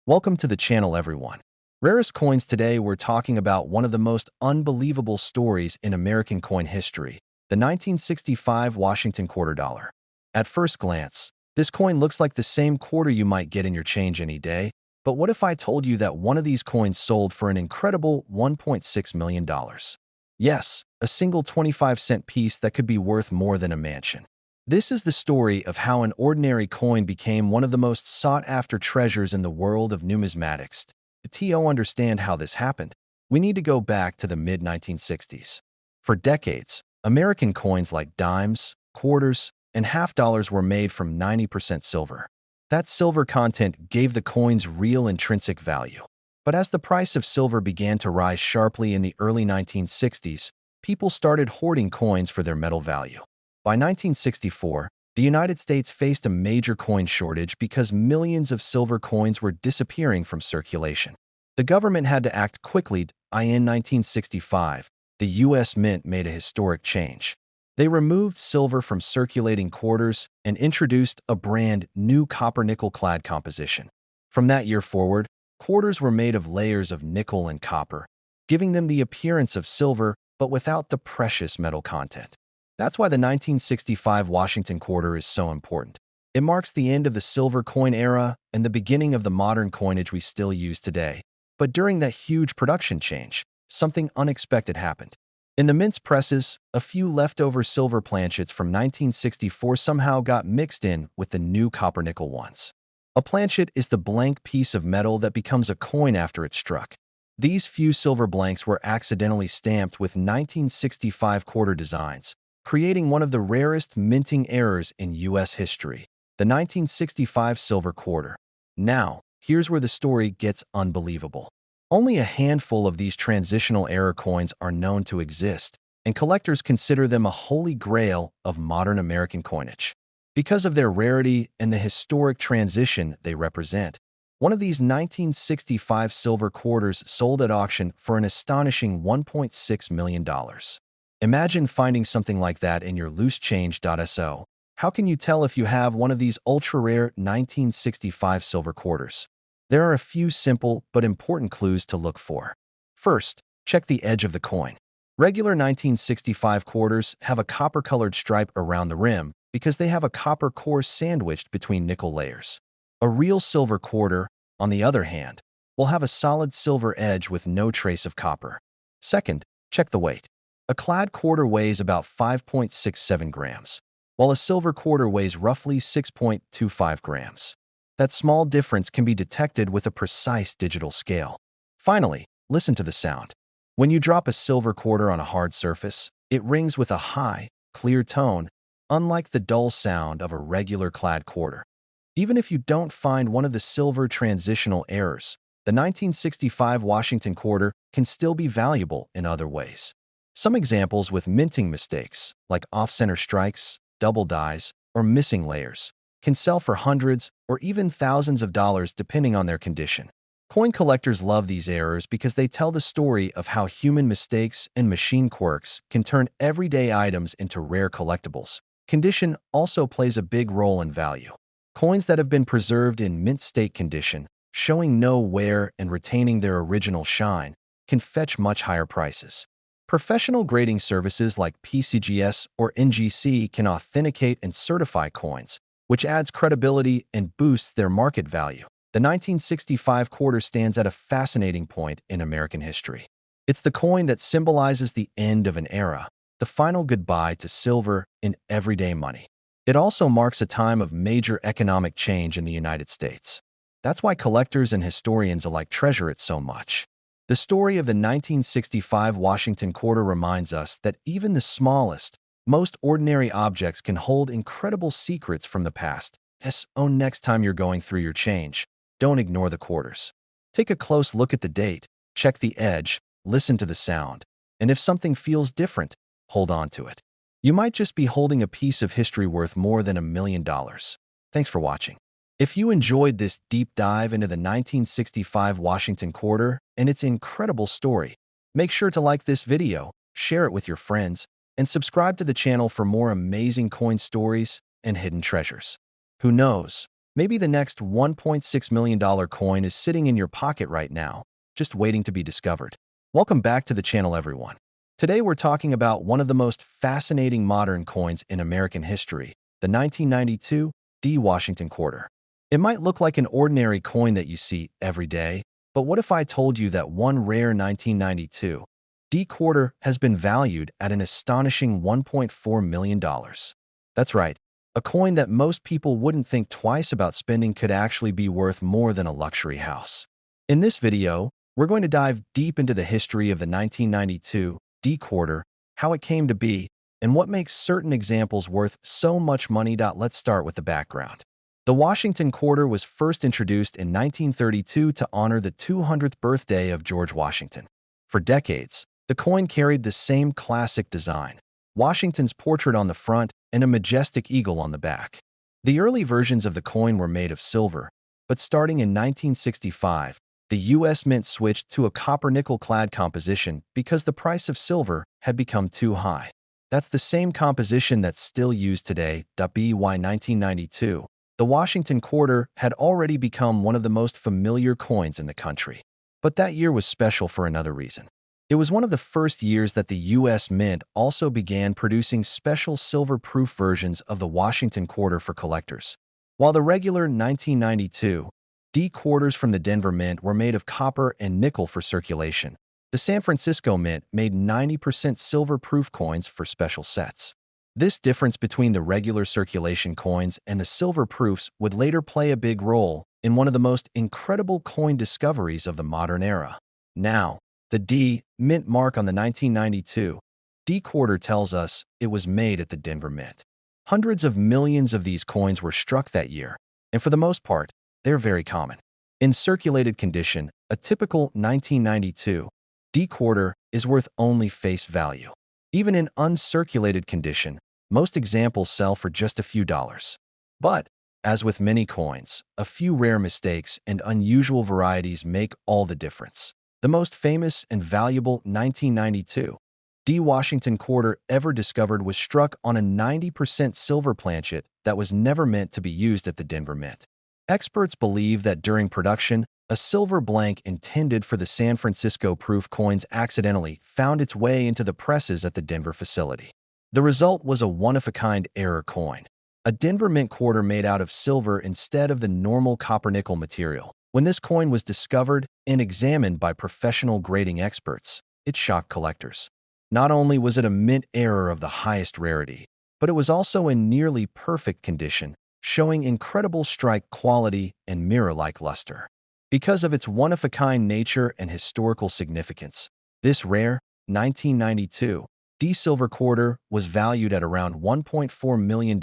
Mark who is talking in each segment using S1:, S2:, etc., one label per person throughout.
S1: Welcome to the channel, everyone. Rarest Coins. Today, we're talking about one of the most unbelievable stories in American coin history, the 1965 Washington quarter dollar. At first glance, this coin looks like the same quarter you might get in your change any day, but what if I told you that one of these coins sold for an incredible $1.6 million? Yes, a single 25-cent piece that could be worth more than a mansion. This is the story of how an ordinary coin became one of the most sought-after treasures in the world of numismatics. To understand how this happened, we need to go back to the mid-1960s. For decades, American coins like dimes, quarters, and half dollars were made from 90% silver. That silver content gave the coins real intrinsic value. But as the price of silver began to rise sharply in the early 1960s, people started hoarding coins for their metal value. By 1964, the United States faced a major coin shortage because millions of silver coins were disappearing from circulation. The government had to act quickly. In 1965, the U.S. Mint made a historic change. They removed silver from circulating quarters and introduced a brand new copper-nickel-clad composition. From that year forward, quarters were made of layers of nickel and copper, giving them the appearance of silver but without the precious metal content. That's why the 1965 Washington quarter is so important. It marks the end of the silver coin era and the beginning of the modern coinage we still use today. But during that huge production change, something unexpected happened. In the mint's presses, a few leftover silver planchets from 1964 somehow got mixed in with the new copper-nickel ones. A planchet is the blank piece of metal that becomes a coin after it's struck. These few silver blanks were accidentally stamped with 1965 quarter designs, creating one of the rarest minting errors in U.S. history, the 1965 silver quarter. Now, here's where the story gets unbelievable. Only a handful of these transitional error coins are known to exist, and collectors consider them a holy grail of modern American coinage. Because of their rarity and the historic transition they represent, one of these 1965 silver quarters sold at auction for an astonishing $1.6 million. Imagine finding something like that in your loose change.so. How can you tell if you have one of these ultra-rare 1965 silver quarters? There are a few simple but important clues to look for. First, check the edge of the coin. Regular 1965 quarters have a copper-colored stripe around the rim because they have a copper core sandwiched between nickel layers. A real silver quarter, on the other hand, will have a solid silver edge with no trace of copper. Second, check the weight. A clad quarter weighs about 5.67 grams, while a silver quarter weighs roughly 6.25 grams. That small difference can be detected with a precise digital scale. Finally, listen to the sound. When you drop a silver quarter on a hard surface, it rings with a high, clear tone, unlike the dull sound of a regular clad quarter. Even if you don't find one of the silver transitional errors, the 1965 Washington quarter can still be valuable in other ways. Some examples with minting mistakes, like off-center strikes, double dies, or missing layers, can sell for hundreds or even thousands of dollars depending on their condition. Coin collectors love these errors because they tell the story of how human mistakes and machine quirks can turn everyday items into rare collectibles. Condition also plays a big role in value. Coins that have been preserved in mint state condition, showing no wear and retaining their original shine, can fetch much higher prices. Professional grading services like PCGS or NGC can authenticate and certify coins, which adds credibility and boosts their market value. The 1965 quarter stands at a fascinating point in American history. It's the coin that symbolizes the end of an era, the final goodbye to silver in everyday money. It also marks a time of major economic change in the United States. That's why collectors and historians alike treasure it so much. The story of the 1965 Washington quarter reminds us that even the smallest, most ordinary objects can hold incredible secrets from the past. Next time you're going through your change, don't ignore the quarters. Take a close look at the date, check the edge, listen to the sound, and if something feels different, hold on to it. You might just be holding a piece of history worth more than $1 million. Thanks for watching. If you enjoyed this deep dive into the 1965 Washington quarter and its incredible story, make sure to like this video, share it with your friends, and subscribe to the channel for more amazing coin stories and hidden treasures. Who knows, Maybe the next $1.6 million coin is sitting in your pocket right now, just waiting to be discovered. Welcome back to the channel, everyone. Today we're talking about one of the most fascinating modern coins in American history, the 1992 D Washington Quarter. It might look like an ordinary coin that you see every day, but what if I told you that one rare 1992 D quarter has been valued at an astonishing $1.4 million? That's right. A coin that most people wouldn't think twice about spending could actually be worth more than a luxury house. In this video, we're going to dive deep into the history of the 1992 D quarter, how it came to be, and what makes certain examples worth so much money. Let's start with the background. The Washington quarter was first introduced in 1932 to honor the 200th birthday of George Washington. For decades, the coin carried the same classic design, Washington's portrait on the front and a majestic eagle on the back. The early versions of the coin were made of silver, but starting in 1965, the U.S. Mint switched to a copper-nickel-clad composition because the price of silver had become too high. That's the same composition that's still used today. By 1992, the Washington quarter had already become one of the most familiar coins in the country. But that year was special for another reason. It was one of the first years that the U.S. Mint also began producing special silver-proof versions of the Washington quarter for collectors. While the regular 1992 D quarters from the Denver Mint were made of copper and nickel for circulation, the San Francisco Mint made 90% silver-proof coins for special sets. This difference between the regular circulation coins and the silver proofs would later play a big role in one of the most incredible coin discoveries of the modern era. Now, the D Mint mark on the 1992 D quarter tells us it was made at the Denver Mint. Hundreds of millions of these coins were struck that year, and for the most part, they're very common. In circulated condition, a typical 1992 D quarter is worth only face value. Even in uncirculated condition, most examples sell for just a few dollars. But, as with many coins, a few rare mistakes and unusual varieties make all the difference. The most famous and valuable 1992 D Washington quarter ever discovered was struck on a 90% silver planchet that was never meant to be used at the Denver Mint. Experts believe that during production, a silver blank intended for the San Francisco proof coins accidentally found its way into the presses at the Denver facility. The result was a one-of-a-kind error coin, a Denver Mint quarter made out of silver instead of the normal copper-nickel material. When this coin was discovered and examined by professional grading experts, it shocked collectors. Not only was it a mint error of the highest rarity, but it was also in nearly perfect condition, showing incredible strike quality and mirror-like luster. Because of its one-of-a-kind nature and historical significance, this rare 1992 D silver quarter was valued at around $1.4 million.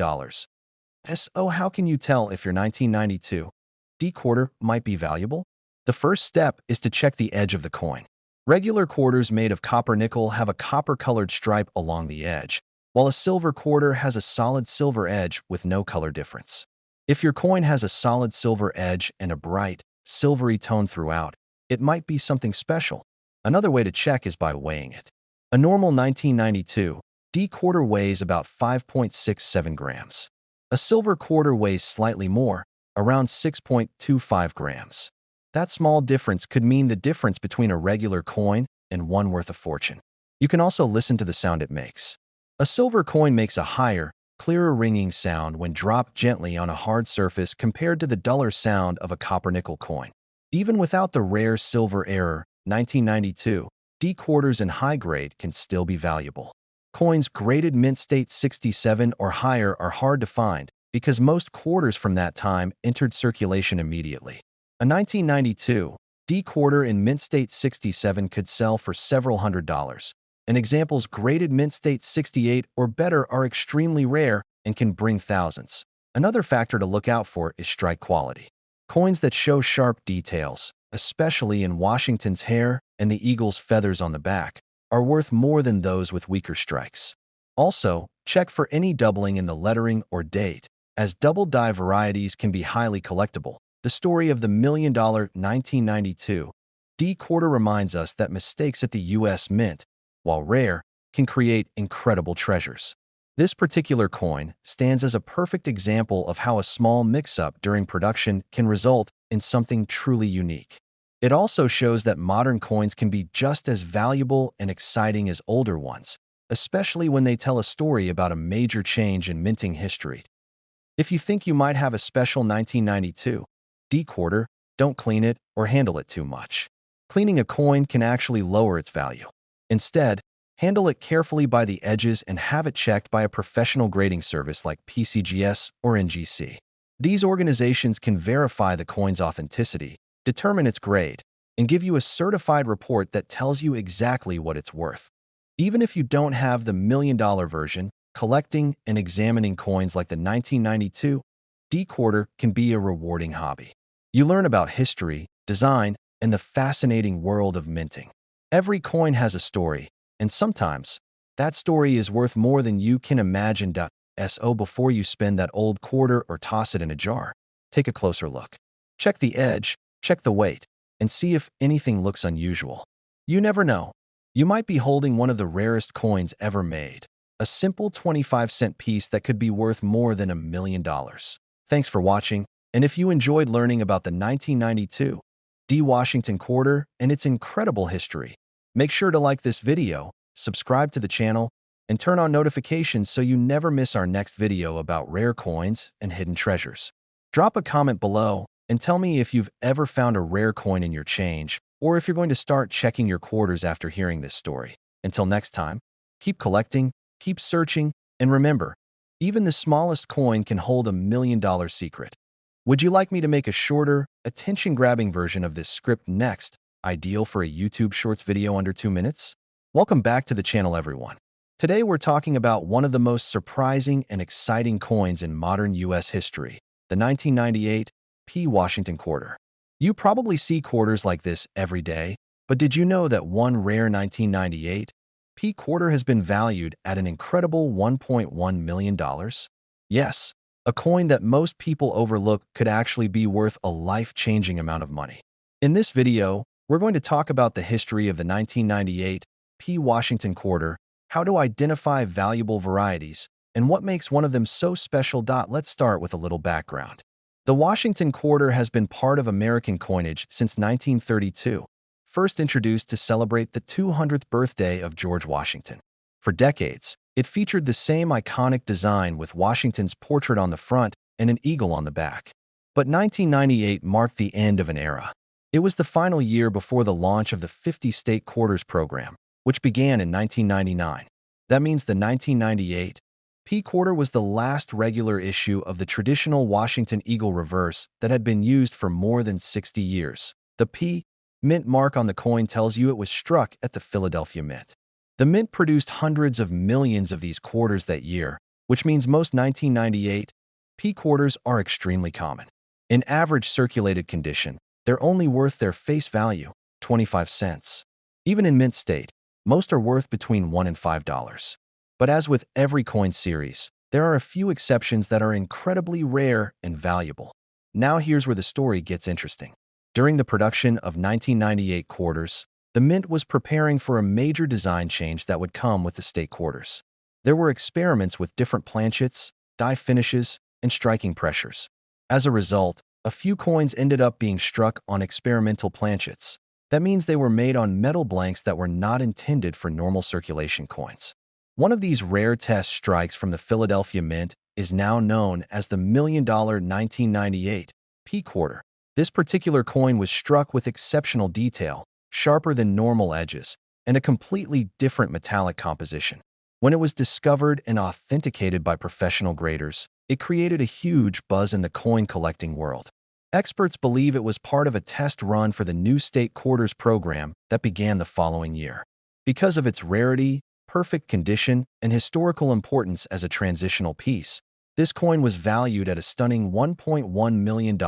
S1: So how can you tell if your 1992 D quarter might be valuable? The first step is to check the edge of the coin. Regular quarters made of copper-nickel have a copper-colored stripe along the edge, while a silver quarter has a solid silver edge with no color difference. If your coin has a solid silver edge and a bright, silvery tone throughout, it might be something special. Another way to check is by weighing it. A normal 1992 D quarter weighs about 5.67 grams. A silver quarter weighs slightly more, around 6.25 grams. That small difference could mean the difference between a regular coin and one worth a fortune. You can also listen to the sound it makes. A silver coin makes a higher, clearer ringing sound when dropped gently on a hard surface compared to the duller sound of a copper-nickel coin. Even without the rare silver error, 1992 D quarters in high grade can still be valuable. Coins graded mint state 67 or higher are hard to find because most quarters from that time entered circulation immediately. A 1992 D quarter in mint state 67 could sell for several $100s, and examples graded mint state 68 or better are extremely rare and can bring thousands. Another factor to look out for is strike quality. Coins that show sharp details, especially in Washington's hair and the eagle's feathers on the back, are worth more than those with weaker strikes. Also, check for any doubling in the lettering or date, as double die varieties can be highly collectible. The story of the $1 million 1992 D quarter reminds us that mistakes at the U.S. Mint, while rare, can create incredible treasures. This particular coin stands as a perfect example of how a small mix-up during production can result in something truly unique. It also shows that modern coins can be just as valuable and exciting as older ones, especially when they tell a story about a major change in minting history. If you think you might have a special 1992 D quarter, don't clean it or handle it too much. Cleaning a coin can actually lower its value. Instead, handle it carefully by the edges and have it checked by a professional grading service like PCGS or NGC. These organizations can verify the coin's authenticity, determine its grade, and give you a certified report that tells you exactly what it's worth. Even if you don't have the million-dollar version, collecting and examining coins like the 1992 D quarter can be a rewarding hobby. You learn about history, design, and the fascinating world of minting. Every coin has a story, and sometimes that story is worth more than you can imagine. So before you spend that old quarter or toss it in a jar, take a closer look. Check the edge, check the weight, and see if anything looks unusual. You never know. You might be holding one of the rarest coins ever made, a simple 25-cent piece that could be worth more than $1 million. Thanks for watching, and if you enjoyed learning about the 1992 D Washington quarter and its incredible history, make sure to like this video, subscribe to the channel, and turn on notifications so you never miss our next video about rare coins and hidden treasures. Drop a comment below and tell me if you've ever found a rare coin in your change, or if you're going to start checking your quarters after hearing this story. Until next time, keep collecting, keep searching, and remember, even the smallest coin can hold $1 million secret. Would you like me to make a shorter, attention-grabbing version of this script next, ideal for a YouTube Shorts video under 2 minutes? Welcome back to the channel, everyone. Today we're talking about one of the most surprising and exciting coins in modern U.S. history, the 1998 P. Washington quarter. You probably see quarters like this every day, but did you know that one rare 1998 P quarter has been valued at an incredible $1.1 million? Yes, a coin that most people overlook could actually be worth a life-changing amount of money. In this video, we're going to talk about the history of the 1998 P. Washington quarter, how to identify valuable varieties, and what makes one of them so special. Let's start with a little background. The Washington quarter has been part of American coinage since 1932, first introduced to celebrate the 200th birthday of George Washington. For decades, it featured the same iconic design with Washington's portrait on the front and an eagle on the back. But 1998 marked the end of an era. It was the final year before the launch of the 50-state quarters program, which began in 1999. That means the 1998 P quarter was the last regular issue of the traditional Washington Eagle reverse that had been used for more than 60 years. The P mint mark on the coin tells you it was struck at the Philadelphia Mint. The Mint produced hundreds of millions of these quarters that year, which means most 1998 P quarters are extremely common. In average circulated condition, they're only worth their face value, 25 cents. Even in mint state, most are worth between $1 and $5. But as with every coin series, there are a few exceptions that are incredibly rare and valuable. Now here's where the story gets interesting. During the production of 1998 quarters, the Mint was preparing for a major design change that would come with the state quarters. There were experiments with different planchets, die finishes, and striking pressures. As a result, a few coins ended up being struck on experimental planchets. That means they were made on metal blanks that were not intended for normal circulation coins. One of these rare test strikes from the Philadelphia Mint is now known as the $1 million 1998 P quarter. This particular coin was struck with exceptional detail, sharper than normal edges, and a completely different metallic composition. When it was discovered and authenticated by professional graders, it created a huge buzz in the coin collecting world. Experts believe it was part of a test run for the new state quarters program that began the following year. Because of its rarity, perfect condition, and historical importance as a transitional piece, this coin was valued at a stunning $1.1 million.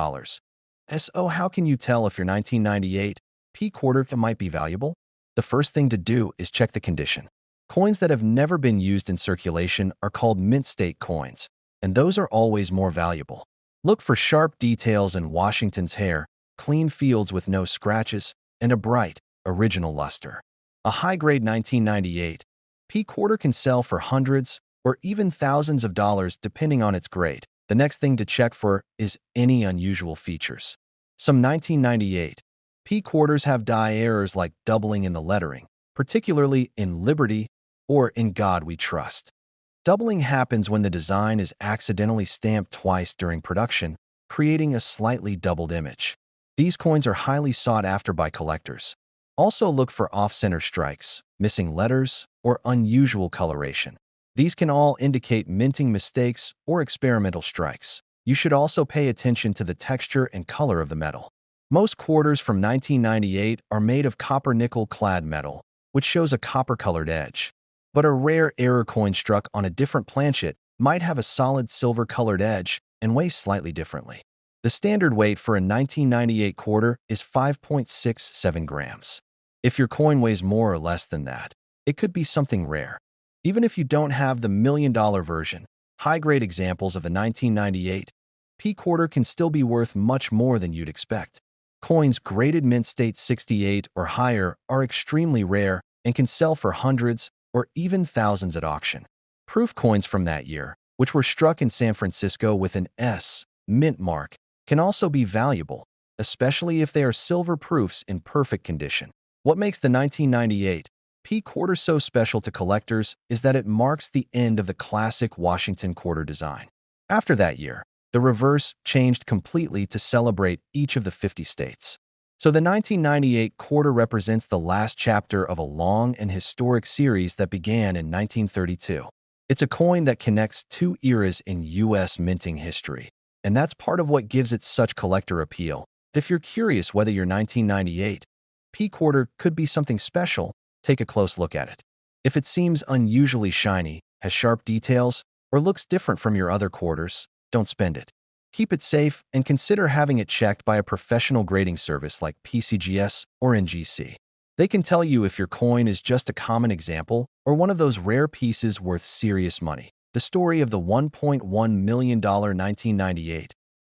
S1: So how can you tell if your 1998 P quarter might be valuable? The first thing to do is check the condition. Coins that have never been used in circulation are called mint state coins, and those are always more valuable. Look for sharp details in Washington's hair, clean fields with no scratches, and a bright, original luster. A high-grade 1998 P quarter can sell for hundreds, or even thousands of dollars depending on its grade. The next thing to check for is any unusual features. Some 1998 P quarters have die errors like doubling in the lettering, particularly in Liberty or In God We Trust. Doubling happens when the design is accidentally stamped twice during production, creating a slightly doubled image. These coins are highly sought after by collectors. Also look for off-center strikes, missing letters, or unusual coloration. These can all indicate minting mistakes or experimental strikes. You should also pay attention to the texture and color of the metal. Most quarters from 1998 are made of copper-nickel clad metal, which shows a copper-colored edge. But a rare error coin struck on a different planchet might have a solid silver-colored edge and weigh slightly differently. The standard weight for a 1998 quarter is 5.67 grams. If your coin weighs more or less than that, it could be something rare. Even if you don't have the million-dollar version, high-grade examples of the 1998 P quarter can still be worth much more than you'd expect. Coins graded mint state 68 or higher are extremely rare and can sell for hundreds or even thousands at auction. Proof coins from that year, which were struck in San Francisco with an S mint mark, can also be valuable, especially if they are silver proofs in perfect condition. What makes the 1998 P quarter so special to collectors is that it marks the end of the classic Washington quarter design. After that year, the reverse changed completely to celebrate each of the 50 states. So the 1998 quarter represents the last chapter of a long and historic series that began in 1932. It's a coin that connects two eras in U.S. minting history, and that's part of what gives it such collector appeal. If you're curious whether your 1998 P quarter could be something special, take a close look at it. If it seems unusually shiny, has sharp details, or looks different from your other quarters, don't spend it. Keep it safe and consider having it checked by a professional grading service like PCGS or NGC. They can tell you if your coin is just a common example or one of those rare pieces worth serious money. The story of the $1.1 million 1998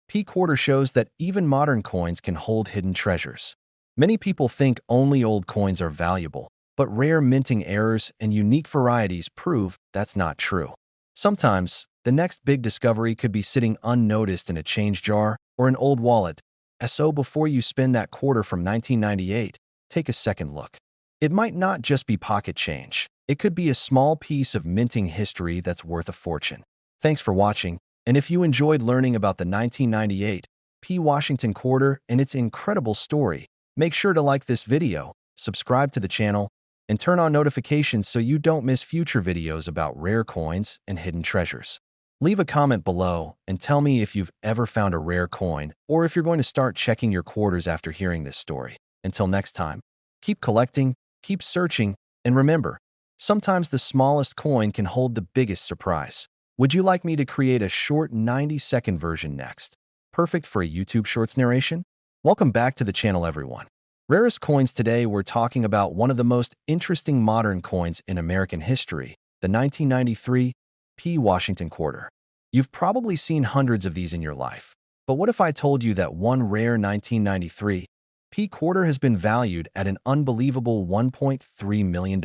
S1: P quarter shows that even modern coins can hold hidden treasures. Many people think only old coins are valuable, but rare minting errors and unique varieties prove that's not true. Sometimes, the next big discovery could be sitting unnoticed in a change jar or an old wallet. So before you spend that quarter from 1998, take a second look. It might not just be pocket change. It could be a small piece of minting history that's worth a fortune. Thanks for watching, and if you enjoyed learning about the 1998 P Washington quarter and its incredible story, make sure to like this video, subscribe to the channel, and turn on notifications so you don't miss future videos about rare coins and hidden treasures. Leave a comment below and tell me if you've ever found a rare coin or if you're going to start checking your quarters after hearing this story. Until next time, keep collecting, keep searching, and remember, sometimes the smallest coin can hold the biggest surprise. Would you like me to create a short 90-second version next? Perfect for a YouTube Shorts narration? Welcome back to the channel, everyone. Rarest coins today, we're talking about one of the most interesting modern coins in American history, the 1993 P Washington quarter. You've probably seen hundreds of these in your life, but what if I told you that one rare 1993 P quarter has been valued at an unbelievable $1.3 million?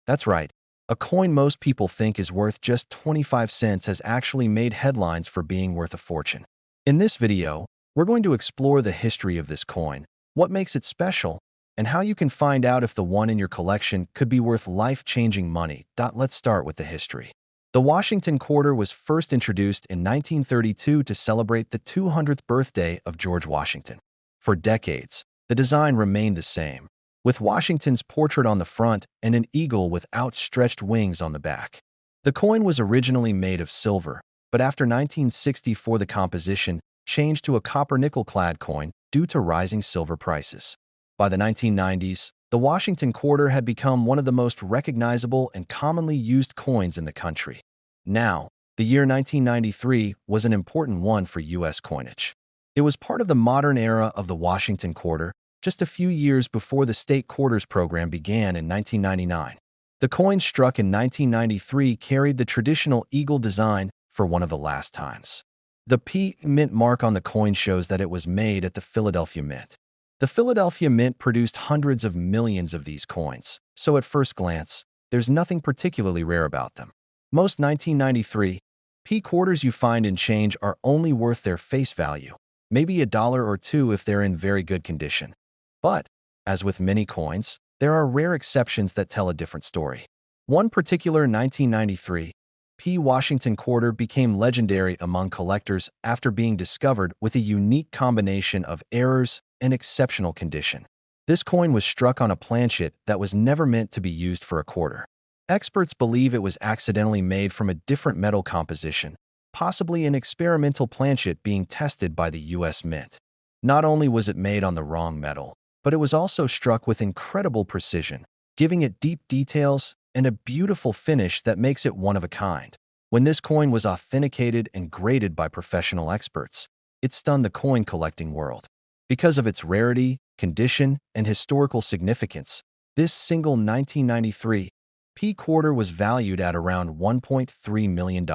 S1: That's right, a coin most people think is worth just 25 cents has actually made headlines for being worth a fortune. In this video, we're going to explore the history of this coin, what makes it special, and how you can find out if the one in your collection could be worth life-changing money. Let's start with the history. The Washington quarter was first introduced in 1932 to celebrate the 200th birthday of George Washington. For decades, the design remained the same, with Washington's portrait on the front and an eagle with outstretched wings on the back. The coin was originally made of silver, but after 1964 the composition changed to a copper-nickel-clad coin due to rising silver prices. By the 1990s, the Washington quarter had become one of the most recognizable and commonly used coins in the country. Now, the year 1993 was an important one for U.S. coinage. It was part of the modern era of the Washington quarter, just a few years before the state quarters program began in 1999. The coin struck in 1993 carried the traditional eagle design for one of the last times. The P Mint mark on the coin shows that it was made at the Philadelphia Mint. The Philadelphia Mint produced hundreds of millions of these coins, so at first glance, there's nothing particularly rare about them. Most 1993 P quarters you find in change are only worth their face value, maybe a dollar or two if they're in very good condition. But, as with many coins, there are rare exceptions that tell a different story. One particular 1993 P. Washington quarter became legendary among collectors after being discovered with a unique combination of errors and exceptional condition. This coin was struck on a planchet that was never meant to be used for a quarter. Experts believe it was accidentally made from a different metal composition, possibly an experimental planchet being tested by the U.S. Mint. Not only was it made on the wrong metal, but it was also struck with incredible precision, giving it deep details and a beautiful finish that makes it one of a kind. When this coin was authenticated and graded by professional experts, it stunned the coin collecting world. Because of its rarity, condition, and historical significance, this single 1993 P quarter was valued at around $1.3 million.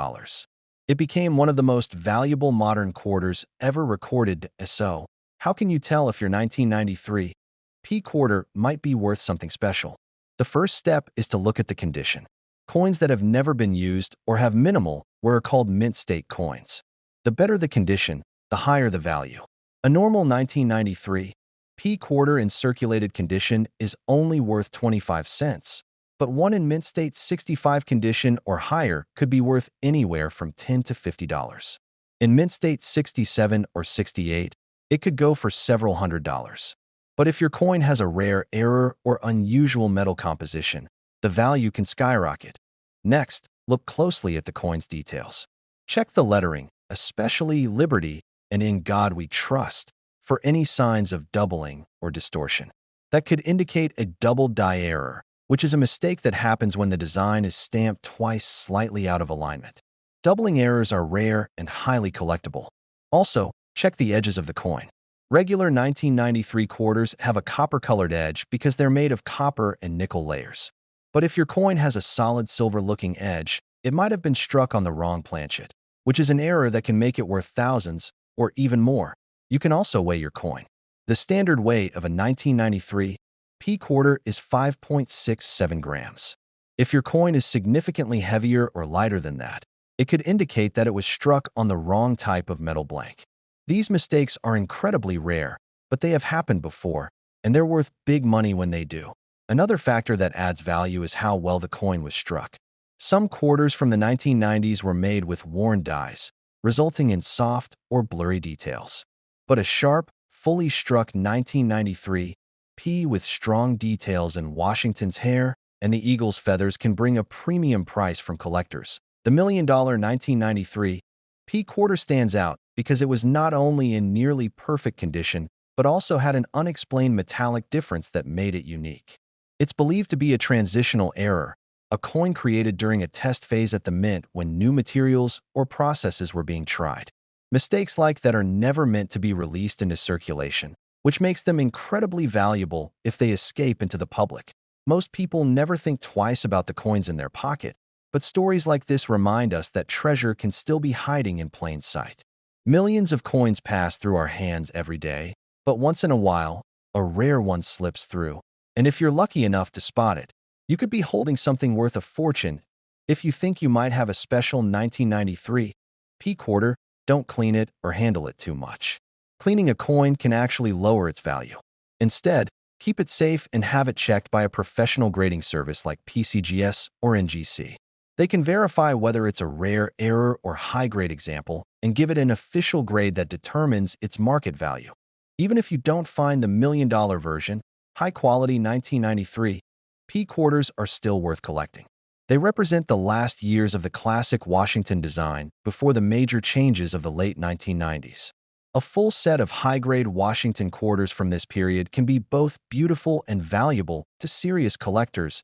S1: It became one of the most valuable modern quarters ever recorded. So, how can you tell if your 1993 P quarter might be worth something special? The first step is to look at the condition. Coins that have never been used or have minimal wear are called mint state coins. The better the condition, the higher the value. A normal 1993 P quarter in circulated condition is only worth 25 cents, but one in mint state 65 condition or higher could be worth anywhere from $10 to $50. In mint state 67 or 68, it could go for several $100s. But if your coin has a rare error or unusual metal composition, the value can skyrocket. Next, look closely at the coin's details. Check the lettering, especially Liberty and In God We Trust, for any signs of doubling or distortion. That could indicate a double die error, which is a mistake that happens when the design is stamped twice slightly out of alignment. Doubling errors are rare and highly collectible. Also, check the edges of the coin. Regular 1993 quarters have a copper-colored edge because they're made of copper and nickel layers. But if your coin has a solid silver-looking edge, it might have been struck on the wrong planchet, which is an error that can make it worth thousands or even more. You can also weigh your coin. The standard weight of a 1993 P quarter is 5.67 grams. If your coin is significantly heavier or lighter than that, it could indicate that it was struck on the wrong type of metal blank. These mistakes are incredibly rare, but they have happened before, and they're worth big money when they do. Another factor that adds value is how well the coin was struck. Some quarters from the 1990s were made with worn dies, resulting in soft or blurry details. But a sharp, fully struck 1993 P with strong details in Washington's hair and the eagle's feathers can bring a premium price from collectors. The $1 million 1993 P quarter stands out because it was not only in nearly perfect condition, but also had an unexplained metallic difference that made it unique. It's believed to be a transitional error, a coin created during a test phase at the mint when new materials or processes were being tried. Mistakes like that are never meant to be released into circulation, which makes them incredibly valuable if they escape into the public. Most people never think twice about the coins in their pocket, but stories like this remind us that treasure can still be hiding in plain sight. Millions of coins pass through our hands every day, but once in a while, a rare one slips through. And if you're lucky enough to spot it, you could be holding something worth a fortune. If you think you might have a special 1993 P quarter, don't clean it or handle it too much. Cleaning a coin can actually lower its value. Instead, keep it safe and have it checked by a professional grading service like PCGS or NGC. They can verify whether it's a rare error or high-grade example and give it an official grade that determines its market value. Even if you don't find the $1 million version, high-quality 1993 P quarters are still worth collecting. They represent the last years of the classic Washington design before the major changes of the late 1990s. A full set of high-grade Washington quarters from this period can be both beautiful and valuable to serious collectors.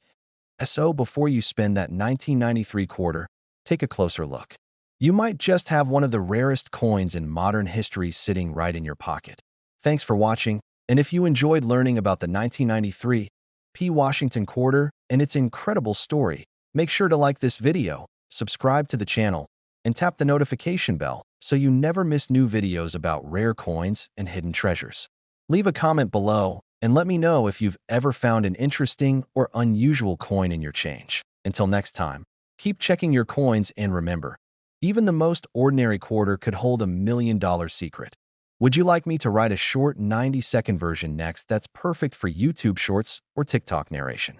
S1: So before you spend that 1993 quarter, take a closer look. You might just have one of the rarest coins in modern history sitting right in your pocket. Thanks for watching, and if you enjoyed learning about the 1993 P Washington quarter and its incredible story, make sure to like this video, subscribe to the channel, and tap the notification bell so you never miss new videos about rare coins and hidden treasures. Leave a comment below and let me know if you've ever found an interesting or unusual coin in your change. Until next time, Keep checking your coins and remember, even the most ordinary quarter could hold $1 million secret. Would you like me to write a short 90-second version next that's perfect for YouTube Shorts or TikTok narration?